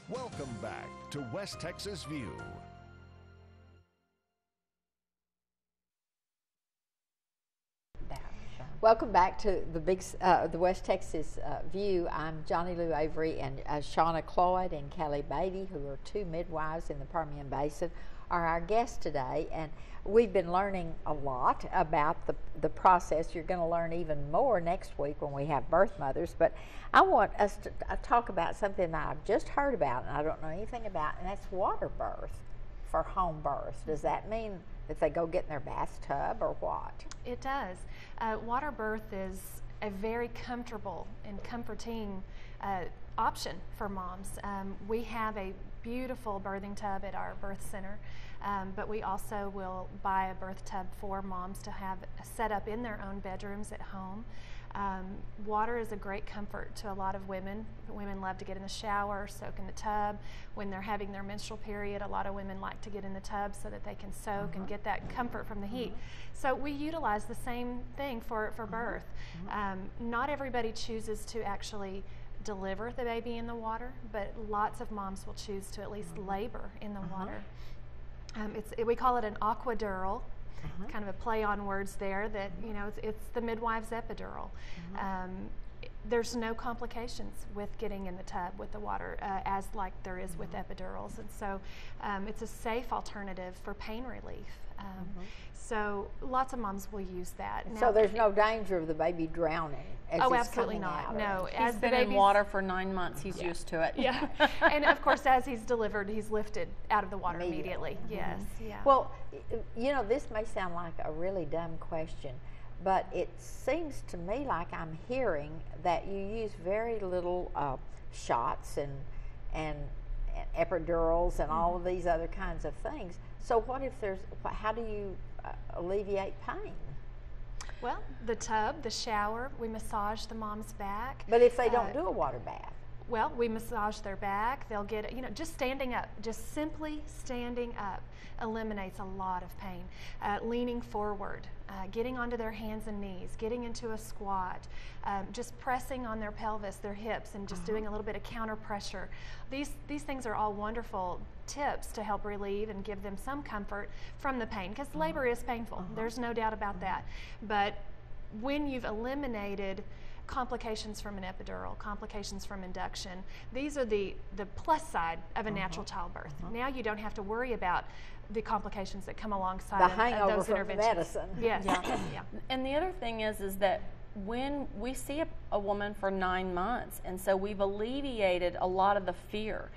Welcome back to West Texas View. Welcome back to the West Texas View. I'm Johnny Lou Avery, and Shauna Cloyd and Kelly Beatty, who are two midwives in the Permian Basin, are our guests today. And we've been learning a lot about the process. You're going to learn even more next week when we have birth mothers. But I want us to talk about something that I've just heard about and I don't know anything about, and that's water birth for home birth. Does that mean that they go get in their bathtub or what? It does. Water birth is a very comfortable and comforting option for moms. We have a beautiful birthing tub at our birth center, but we also will buy a birth tub for moms to have set up in their own bedrooms at home. Water is a great comfort to a lot of women. Women love to get in the shower, soak in the tub. When they're having their menstrual period, a lot of women like to get in the tub so that they can soak and get that comfort from the heat. So we utilize the same thing for birth. Not everybody chooses to actually deliver the baby in the water, but lots of moms will choose to at least labor in the water. We call it an aquadural. Kind of a play on words there, that it's the midwife's epidural. There's no complications with getting in the tub with the water as like there is with epidurals, and so it's a safe alternative for pain relief. So lots of moms will use that. Now, so there's no danger of the baby drowning as it's absolutely coming not. out? No, He's been in water for 9 months. He's used to it. Yeah, and of course, as he's delivered, he's lifted out of the water immediately. Yes. Yeah. Well, this may sound like a really dumb question, but it seems to me like I'm hearing that you use very little shots and epidurals and all of these other kinds of things. So what if how do you alleviate pain? Well, the tub, the shower, we massage the mom's back. But if they don't do a water bath? Well, we massage their back. They'll get, just standing up, just simply standing up eliminates a lot of pain. Leaning forward, getting onto their hands and knees, getting into a squat, just pressing on their pelvis, their hips, and just doing a little bit of counter pressure. These things are all wonderful tips to help relieve and give them some comfort from the pain, because labor is painful. There's no doubt about that. But when you've eliminated complications from an epidural, complications from induction, these are the plus side of a natural childbirth. Now you don't have to worry about the complications that come alongside the hangover of those from interventions. Medicine. Yes. Yeah. And the other thing is that when we see a woman for 9 months, and so we've alleviated a lot of the fear.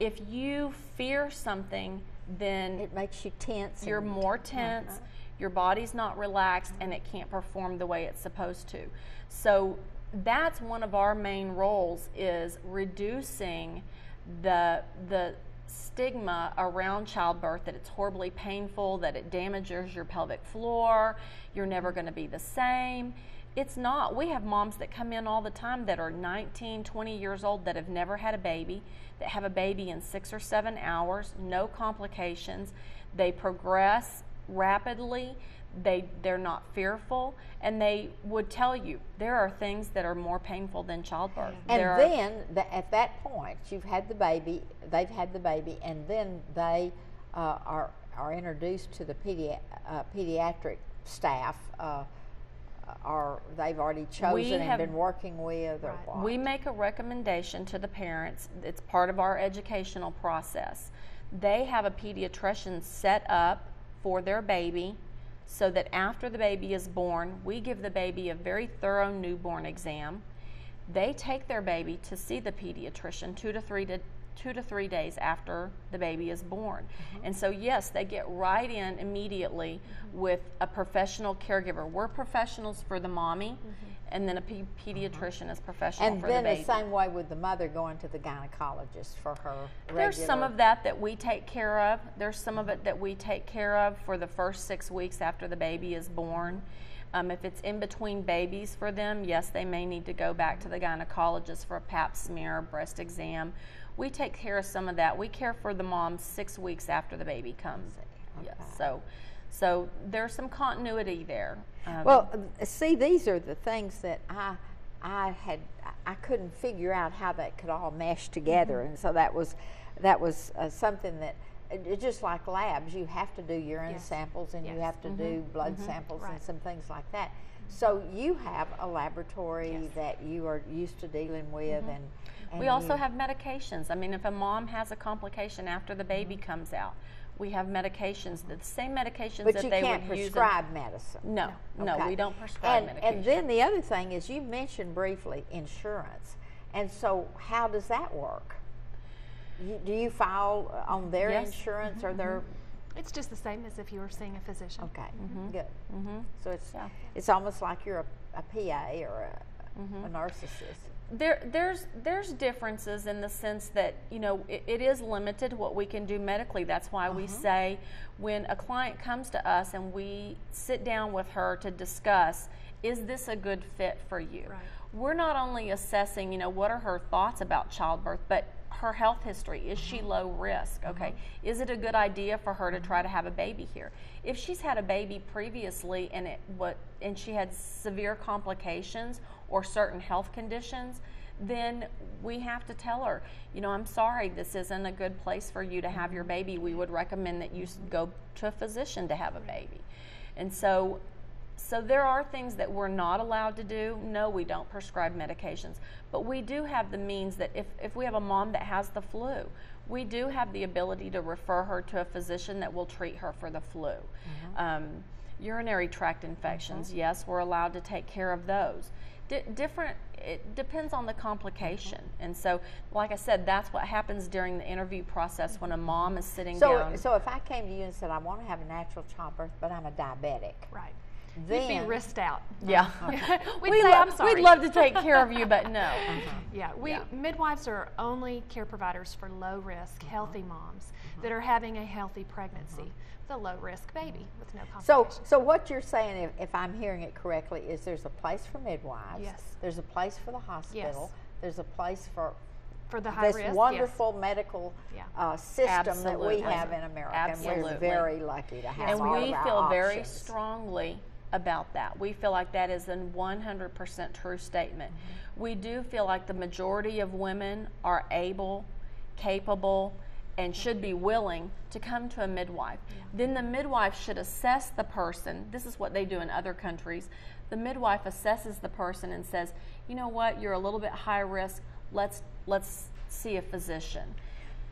If you fear something, then it makes you tense. You're more tense, your body's not relaxed, and it can't perform the way it's supposed to. So that's one of our main roles, is reducing the stigma around childbirth, that it's horribly painful, that it damages your pelvic floor, you're never going to be the same. It's not. We have moms that come in all the time that are 19, 20 years old that have never had a baby, that have a baby in 6 or 7 hours, no complications. They progress rapidly. They're not fearful, and they would tell you there are things that are more painful than childbirth. And at that point, you've had the baby, they've had the baby, and then they are introduced to the pediatric staff. Or they've already chosen and been working with, or what? We make a recommendation to the parents. It's part of our educational process. They have a pediatrician set up for their baby, so that after the baby is born, we give the baby a very thorough newborn exam. They take their baby to see the pediatrician 2 to 3 days after the baby is born. And so yes, they get right in immediately with a professional caregiver. We're professionals for the mommy, and then a pediatrician is professional for the baby. And then the same way with the mother going to the gynecologist for her regular. There's some of that we take care of. There's some of it that we take care of for the first 6 weeks after the baby is born. If it's in between babies for them, yes, they may need to go back to the gynecologist for a pap smear, breast exam. We take care of some of that. We care for the mom 6 weeks after the baby comes. Yes, so there's some continuity there. Well, see, these are the things that I couldn't figure out how that could all mesh together, and so that was something that, just like labs, you have to do urine samples and you have to do blood samples and some things like that. So you have a laboratory that you are used to dealing with, and we also have medications. I mean, if a mom has a complication after the baby comes out, we have medications, the same medications but that you they can't would use. prescribe medicine. No, Okay. we don't prescribe medication. And then the other thing is, you mentioned briefly insurance, and so how does that work? Do you file on their insurance or their? It's just the same as if you were seeing a physician. Okay, good. So it's almost like you're a PA or a narcissist. There's differences in the sense that, you know, it is limited what we can do medically. That's why we say when a client comes to us and we sit down with her to discuss, is this a good fit for you? Right. We're not only assessing, you know, what are her thoughts about childbirth, but her health history. Is she low risk? Okay. Is it a good idea for her to try to have a baby here? If she's had a baby previously and she had severe complications or certain health conditions, then we have to tell her, you know, I'm sorry, this isn't a good place for you to have your baby. We would recommend that you go to a physician to have a baby. And so there are things that we're not allowed to do. No, we don't prescribe medications, but we do have the means that if we have a mom that has the flu, we do have the ability to refer her to a physician that will treat her for the flu. Urinary tract infections, yes, we're allowed to take care of those. It depends on the complication. And so, like I said, that's what happens during the interview process when a mom is sitting down. So if I came to you and said, I want to have a natural childbirth, but I'm a diabetic. Right. Then, You'd be risked out. Yeah. We'd say, I'm sorry. We'd love to take care of you, but no. Midwives are only care providers for low risk, healthy moms that are having a healthy pregnancy with a low risk baby with no complications. So what you're saying, if I'm hearing it correctly, is there's a place for midwives. Yes. There's a place for the hospital. Yes. There's a place for the high this risk, wonderful medical system that we have in America. Absolutely. And we're very lucky to have And all we of our feel very options. strongly about that. We feel like that is a 100% true statement. We do feel like the majority of women are able, capable, and should be willing to come to a midwife. Then the midwife should assess the person. This is what they do in other countries. The midwife assesses the person and says, you know what, you're a little bit high risk. Let's see a physician.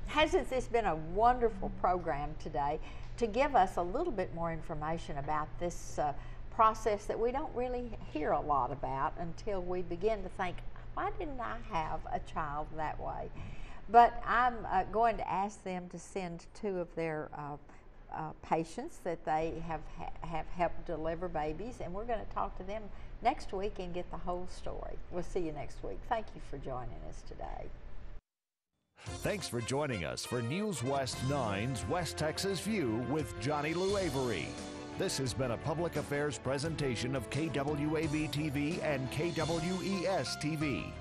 Hasn't this been a wonderful program today to give us a little bit more information about this process that we don't really hear a lot about until we begin to think, why didn't I have a child that way? But I'm going to ask them to send 2 of their patients that they have helped deliver babies, and we're going to talk to them next week and get the whole story. We'll see you next week. Thank you for joining us today. Thanks for joining us for News West 9's West Texas View with Johnny Lou Avery. This has been a public affairs presentation of KWAB-TV and KWES-TV.